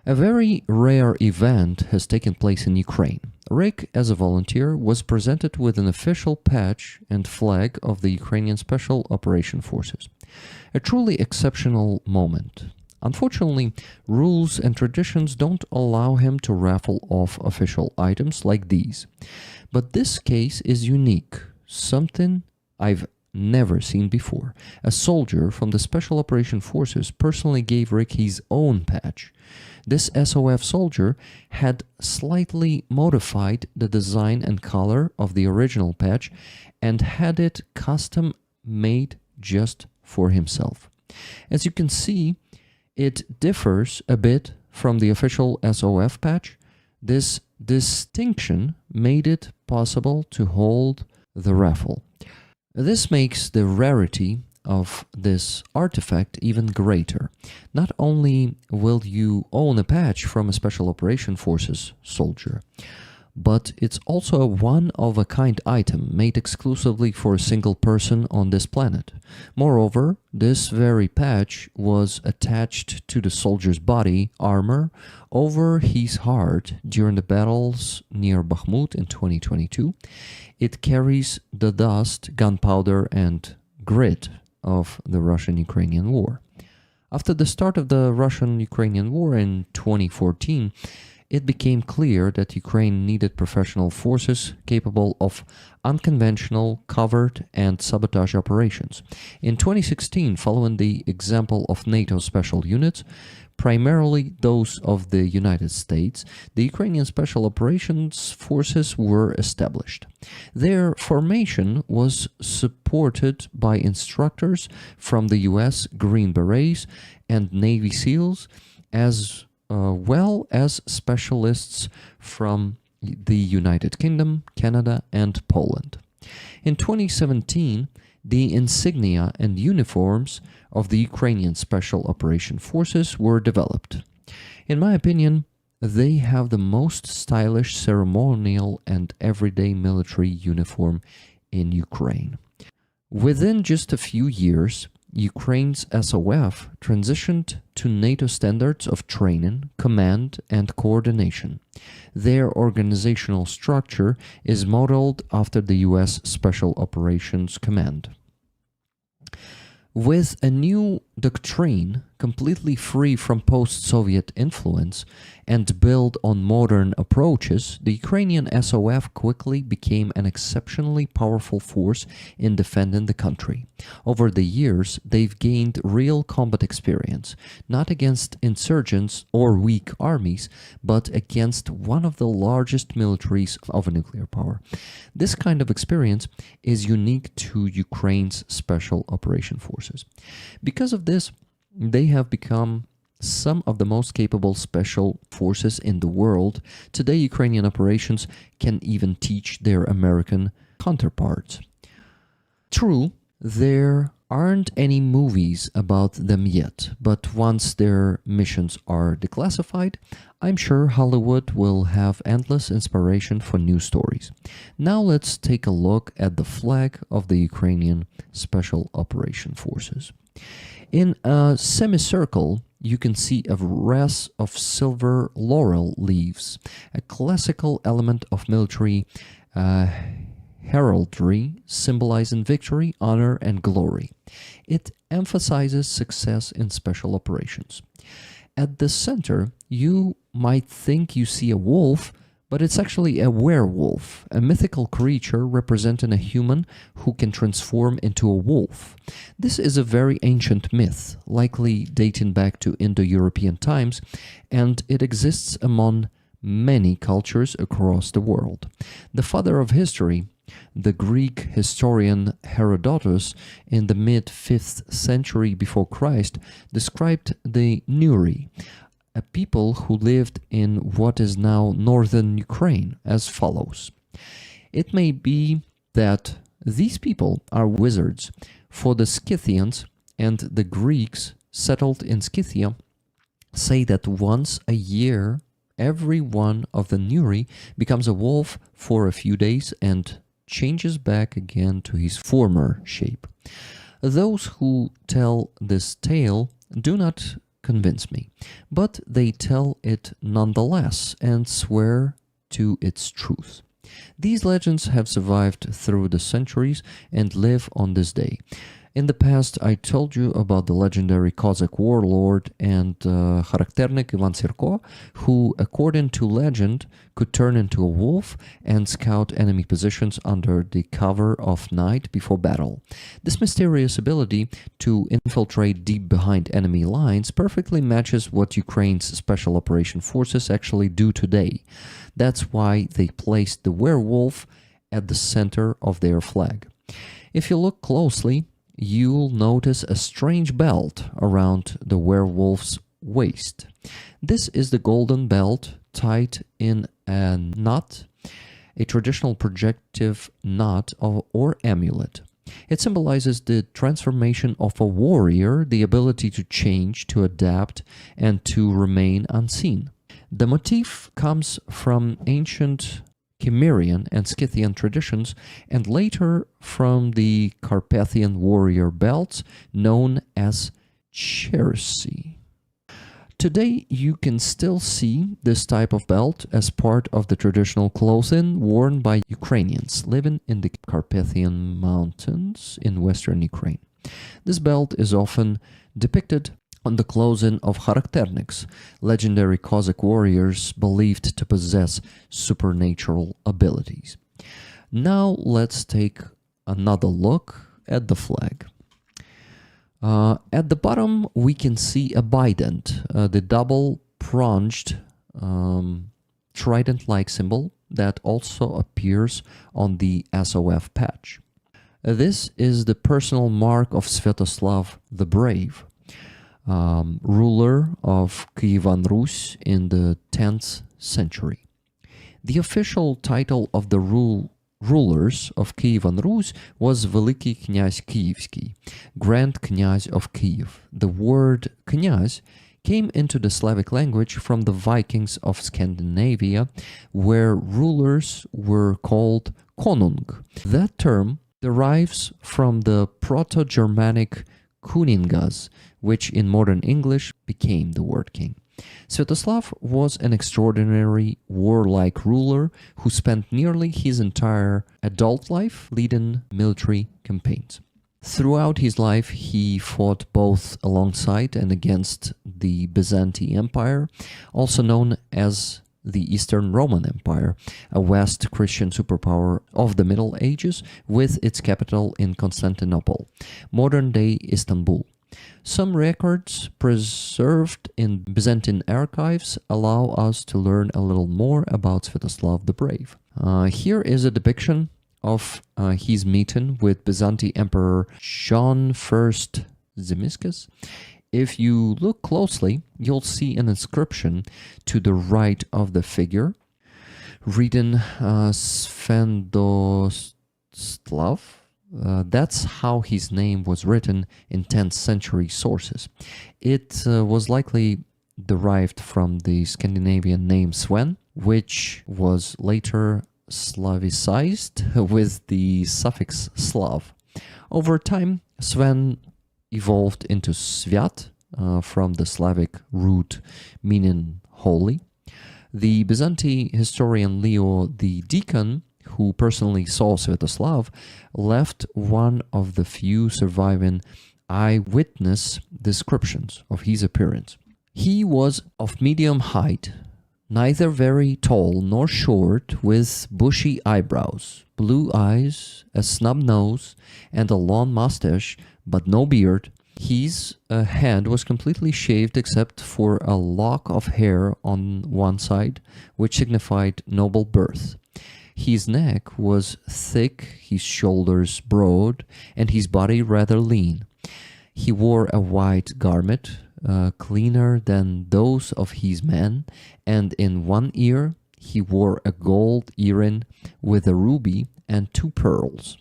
A very rare event has taken place in Ukraine. Rick, as a volunteer, was presented with an official patch and flag of the Ukrainian Special Operation Forces. A truly exceptional moment. Unfortunately, rules and traditions don't allow him to raffle off official items like these. But this case is unique, something I've never seen before. A soldier from the Special Operation Forces personally gave Rick his own patch. This SOF soldier had slightly modified the design and color of the original patch and had it custom made just for himself. As you can see, it differs a bit from the official SOF patch. This distinction made it possible to hold the raffle. This makes the rarity of this artifact even greater. Not only will you own a patch from a Special Operation Forces soldier, but it's also a one-of-a-kind item made exclusively for a single person on this planet. Moreover, this very patch was attached to the soldier's body armor over his heart during the battles near Bakhmut in 2022. It carries the dust, gunpowder, and grit of the Russian-Ukrainian war. After the start of the Russian-Ukrainian war in 2014, it became clear that Ukraine needed professional forces capable of unconventional, covert, and sabotage operations. In 2016, following the example of NATO special units, primarily those of the United States, the Ukrainian Special Operations Forces were established. Their formation was supported by instructors from the US Green Berets and Navy SEALs, as well as specialists from the United Kingdom, Canada, and Poland. In 2017, the insignia and uniforms of the Ukrainian Special Operation Forces were developed. In my opinion, they have the most stylish ceremonial and everyday military uniform in Ukraine. Within just a few years, Ukraine's SOF transitioned to NATO standards of training, command, and coordination. Their organizational structure is modeled after the US Special Operations Command. With a new doctrine completely free from post-Soviet influence and built on modern approaches, the Ukrainian SOF quickly became an exceptionally powerful force in defending the country. Over the years, they've gained real combat experience, not against insurgents or weak armies, but against one of the largest militaries of a nuclear power. This kind of experience is unique to Ukraine's Special Operation Forces. Because of this, they have become some of the most capable special forces in the world. Today, Ukrainian operations can even teach their American counterparts. True, there aren't any movies about them yet, but once their missions are declassified, I'm sure Hollywood will have endless inspiration for new stories. Now let's take a look at the flag of the Ukrainian Special Operation Forces. In a semicircle, you can see a wreath of silver laurel leaves, a classical element of military heraldry symbolizing victory, honor, and glory. It emphasizes success in special operations. At the center, you might think you see a wolf, but it's actually a werewolf, a mythical creature representing a human who can transform into a wolf. This is a very ancient myth, likely dating back to Indo-European times, and it exists among many cultures across the world. The father of history, the Greek historian Herodotus, in the mid-5th century before Christ, described the Nuri, a people who lived in what is now northern Ukraine, as follows. It may be that these people are wizards, for the Scythians and the Greeks settled in Scythia say that once a year every one of the Nuri becomes a wolf for a few days and changes back again to his former shape. Those who tell this tale do not convince me, but they tell it nonetheless and swear to its truth. These legends have survived through the centuries and live on this day. In the past, I told you about the legendary Cossack warlord and Kharacternik Ivan Sirko, who, according to legend, could turn into a wolf and scout enemy positions under the cover of night before battle. This mysterious ability to infiltrate deep behind enemy lines perfectly matches what Ukraine's special operation forces actually do today. That's why they placed the werewolf at the center of their flag. If you look closely, you'll notice a strange belt around the werewolf's waist. This is the golden belt tied in a knot, a traditional projective knot or amulet. It symbolizes the transformation of a warrior, the ability to change, to adapt, and to remain unseen. The motif comes from ancient Cimmerian and Scythian traditions, and later from the Carpathian warrior belts known as chersy. Today, you can still see this type of belt as part of the traditional clothing worn by Ukrainians living in the Carpathian Mountains in western Ukraine. This belt is often depicted on the clothing of Kharacterniks, legendary Cossack warriors believed to possess supernatural abilities. Now let's take another look at the flag. At the bottom we can see a bident, the double-pronged trident-like symbol that also appears on the SOF patch. This is the personal mark of Sviatoslav the Brave, ruler of Kyivan Rus in the 10th century. The official title of the rulers of Kyivan Rus was Veliki Knyaz Kyivsky, Grand Knyaz of Kyiv. The word knyaz came into the Slavic language from the Vikings of Scandinavia, where rulers were called konung. That term derives from the Proto-Germanic kuningas, which in modern English became the word king. Sviatoslav was an extraordinary warlike ruler who spent nearly his entire adult life leading military campaigns. Throughout his life, he fought both alongside and against the Byzantine Empire, also known as the Eastern Roman Empire, a West Christian superpower of the Middle Ages with its capital in Constantinople, modern-day Istanbul. Some records preserved in Byzantine archives allow us to learn a little more about Sviatoslav the Brave. Here is a depiction of his meeting with Byzantine Emperor John I Zimisces. If you look closely, you'll see an inscription to the right of the figure, reading Sviatoslav. That's how his name was written in 10th century sources. It was likely derived from the Scandinavian name Sven, which was later Slavicized with the suffix Slav. Over time, Sven evolved into Sviat, from the Slavic root meaning holy. The Byzantine historian Leo the Deacon, who personally saw Sviatoslav, left one of the few surviving eyewitness descriptions of his appearance. He was of medium height, neither very tall nor short, with bushy eyebrows, blue eyes, a snub nose, and a long mustache, but no beard. His head was completely shaved except for a lock of hair on one side, which signified noble birth. His neck was thick, his shoulders broad, and his body rather lean. He wore a white garment, cleaner than those of his men, and in one ear he wore a gold earring with a ruby and two pearls.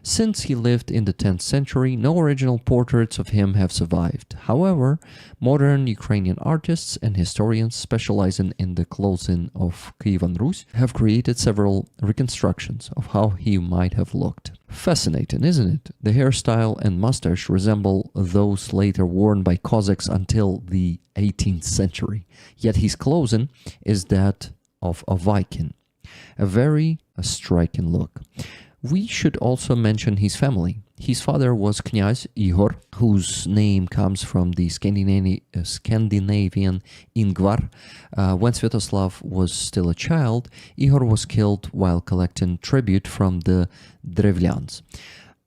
Since he lived in the 10th century, no original portraits of him have survived. However, modern Ukrainian artists and historians specializing in the clothing of Kyivan Rus have created several reconstructions of how he might have looked. Fascinating, isn't it? The hairstyle and mustache resemble those later worn by Cossacks until the 18th century, yet his clothing is that of a Viking. A very striking look. We should also mention his family. His father was Knyaz Ihor, whose name comes from the Scandinavian Ingvar. When Sviatoslav was still a child, Ihor was killed while collecting tribute from the Drevlyans,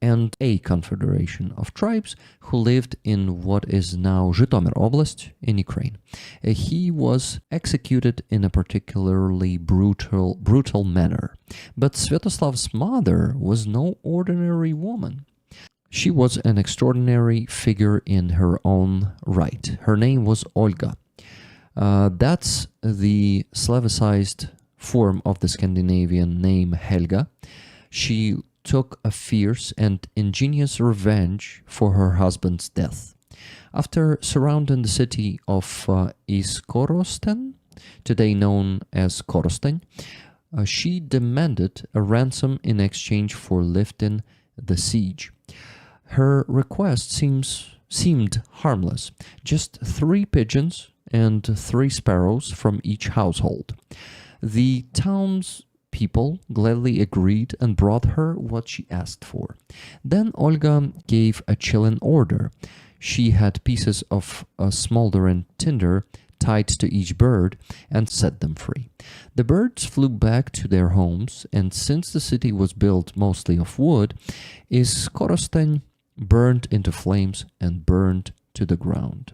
and a confederation of tribes who lived in what is now Zhytomyr Oblast in Ukraine. He was executed in a particularly brutal manner. But Sviatoslav's mother was no ordinary woman. She was an extraordinary figure in her own right. Her name was Olga. That's the Slavicized form of the Scandinavian name Helga. She took a fierce and ingenious revenge for her husband's death. After surrounding the city of Iskorosten, today known as Korosteń, she demanded a ransom in exchange for lifting the siege. Her request seemed harmless, just 3 pigeons and 3 sparrows from each household. The town's people gladly agreed and brought her what she asked for. Then Olga gave a chilling order. She had pieces of a smoldering tinder tied to each bird and set them free. The birds flew back to their homes, and since the city was built mostly of wood, Iskorosten burned into flames and burned to the ground.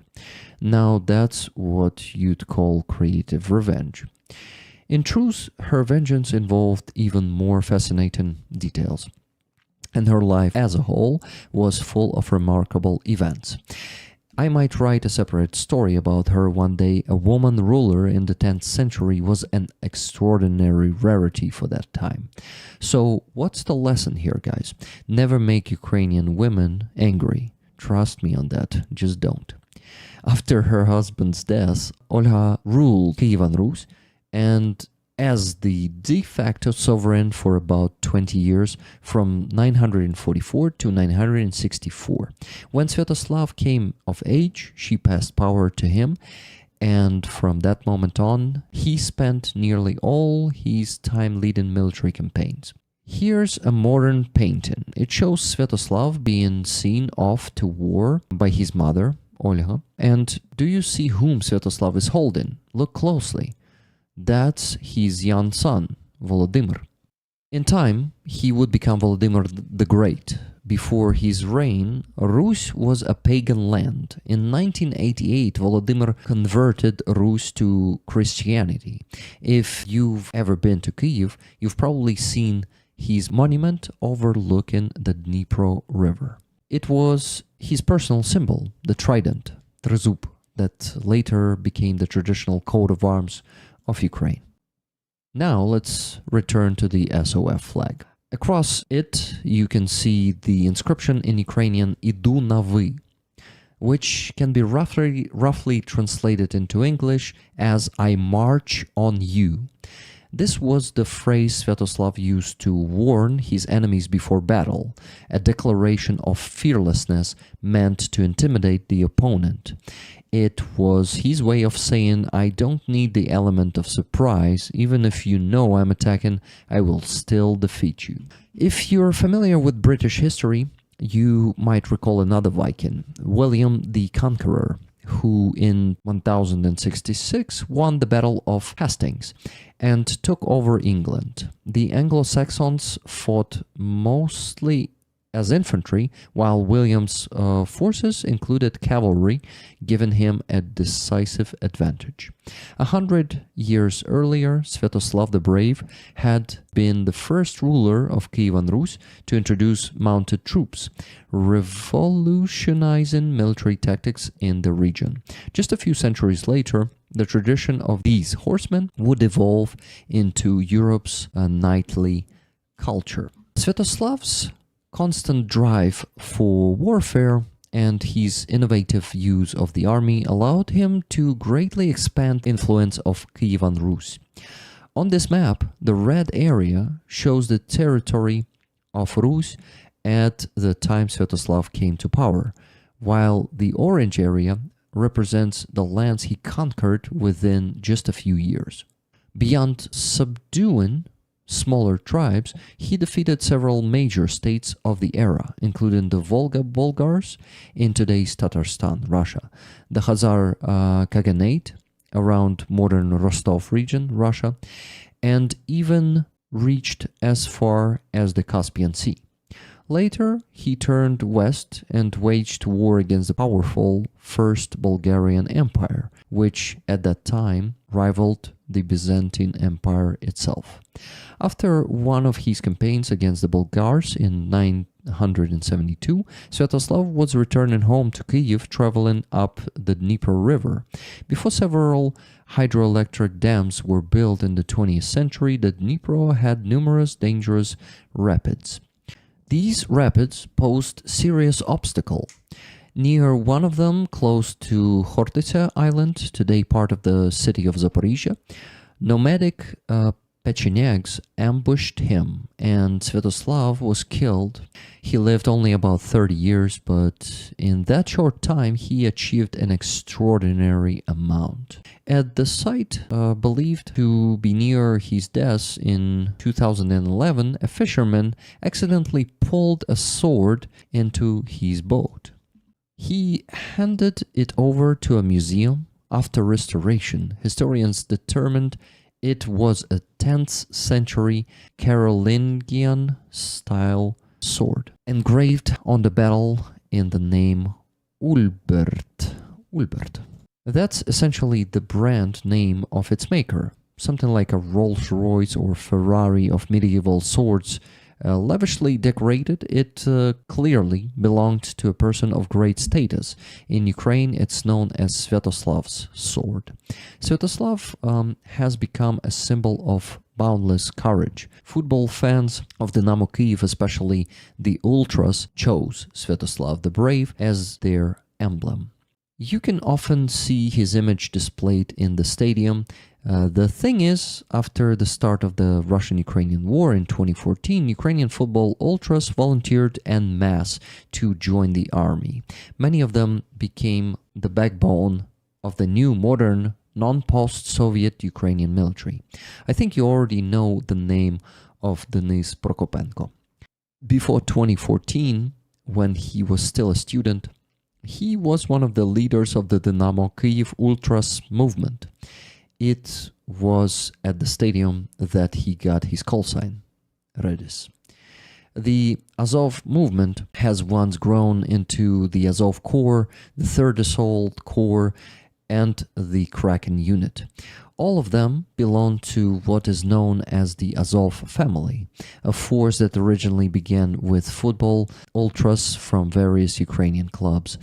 Now that's what you'd call creative revenge. In truth, her vengeance involved even more fascinating details, and her life as a whole was full of remarkable events. I might write a separate story about her one day. A woman ruler in the 10th century was an extraordinary rarity for that time. So what's the lesson here, guys? Never make Ukrainian women angry. Trust me on that, just don't. After her husband's death, Olga ruled Kyivan Rus, and as the de facto sovereign for about 20 years, from 944 to 964. When Sviatoslav came of age, she passed power to him, and from that moment on, he spent nearly all his time leading military campaigns. Here's a modern painting. It shows Sviatoslav being seen off to war by his mother, Olga. And do you see whom Sviatoslav is holding? Look closely. That's his young son, Volodymyr. In time, he would become Volodymyr the Great. Before his reign, Rus was a pagan land. In 1988, Volodymyr converted Rus to Christianity. If you've ever been to Kyiv, you've probably seen his monument overlooking the Dnipro River. It was his personal symbol, the trident, Trezub, that later became the traditional coat of arms of Ukraine. Now let's return to the SOF flag. Across it, you can see the inscription in Ukrainian "Idu na vy," which can be roughly translated into English as "I march on you." This was the phrase Sviatoslav used to warn his enemies before battle, a declaration of fearlessness meant to intimidate the opponent. It was his way of saying, I don't need the element of surprise, even if you know I'm attacking, I will still defeat you. If you're familiar with British history, you might recall another Viking, William the Conqueror, who in 1066 won the Battle of Hastings and took over England. The Anglo-Saxons fought mostly as infantry, while William's forces included cavalry, giving him a decisive advantage. 100 years earlier, Sviatoslav the Brave had been the first ruler of Kyivan Rus to introduce mounted troops, revolutionizing military tactics in the region. Just a few centuries later, the tradition of these horsemen would evolve into Europe's knightly culture. Sviatoslav's constant drive for warfare and his innovative use of the army allowed him to greatly expand the influence of Kyivan Rus. On this map, the red area shows the territory of Rus at the time Sviatoslav came to power, while the orange area represents the lands he conquered within just a few years. Beyond subduing smaller tribes, he defeated several major states of the era, including the Volga Bulgars in today's Tatarstan, Russia, the Khazar Khaganate around modern Rostov region, Russia, and even reached as far as the Caspian Sea. Later, he turned west and waged war against the powerful First Bulgarian Empire, which at that time rivaled the Byzantine Empire itself. After one of his campaigns against the Bulgars in 972, Sviatoslav was returning home to Kyiv, traveling up the Dnieper River. Before several hydroelectric dams were built in the 20th century, the Dnieper had numerous dangerous rapids. These rapids posed serious obstacle. Near one of them, close to Khortytsia Island, today part of the city of Zaporizhia, nomadic Pechenegs ambushed him, and Sviatoslav was killed. He lived only about 30 years, but in that short time he achieved an extraordinary amount. At the site believed to be near his death in 2011, a fisherman accidentally pulled a sword into his boat. He handed it over to a museum. After restoration, historians determined it was a 10th century Carolingian style sword, engraved on the barrel in the name Ulbert. That's essentially the brand name of its maker, something like a Rolls-Royce or Ferrari of medieval swords. Lavishly decorated, it clearly belonged to a person of great status. In Ukraine, it's known as Sviatoslav's sword. Sviatoslav has become a symbol of boundless courage. Football fans of Dynamo Kyiv, especially the Ultras, chose Sviatoslav the Brave as their emblem. You can often see his image displayed in the stadium. The thing is, after the start of the Russian-Ukrainian war in 2014, Ukrainian football ultras volunteered en masse to join the army. Many of them became the backbone of the new modern, non-post-Soviet Ukrainian military. I think you already know the name of Denis Prokopenko. Before 2014, when he was still a student, he was one of the leaders of the Dynamo Kyiv Ultras movement. It was at the stadium that he got his call sign, Redis. The Azov movement has once grown into the Azov Corps, the Third Assault Corps, and the Kraken unit. All of them belong to what is known as the Azov family, a force that originally began with football ultras from various Ukrainian clubs.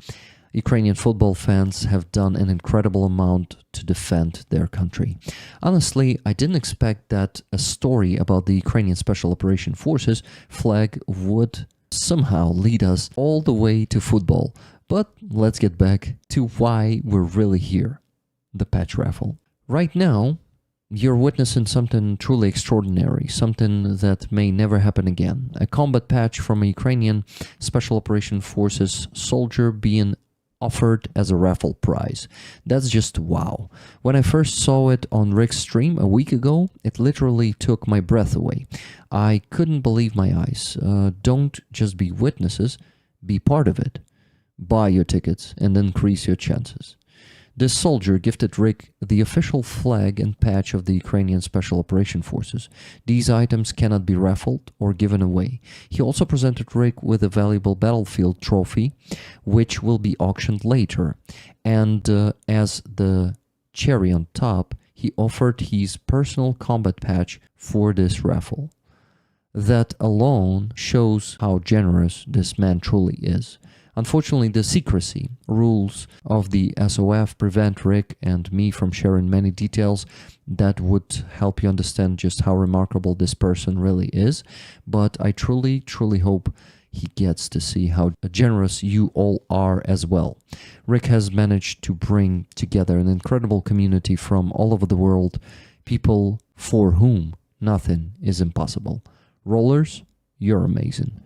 Ukrainian football fans have done an incredible amount to defend their country. Honestly, I didn't expect that a story about the Ukrainian Special Operation Forces flag would somehow lead us all the way to football. But let's get back to why we're really here, the patch raffle. Right now, you're witnessing something truly extraordinary, something that may never happen again. A combat patch from a Ukrainian Special Operation Forces soldier being offered as a raffle prize. That's just wow. When I first saw it on Rick's stream a week ago, it literally took my breath away. I couldn't believe my eyes. Don't just be witnesses, be part of it. Buy your tickets and increase your chances. This soldier gifted Rick the official flag and patch of the Ukrainian Special Operation Forces. These items cannot be raffled or given away. He also presented Rick with a valuable battlefield trophy, which will be auctioned later. And as the cherry on top, he offered his personal combat patch for this raffle. That alone shows how generous this man truly is. Unfortunately, the secrecy rules of the SOF prevent Rick and me from sharing many details that would help you understand just how remarkable this person really is. But I truly hope he gets to see how generous you all are as well. Rick has managed to bring together an incredible community from all over the world, people for whom nothing is impossible. Rollers, you're amazing.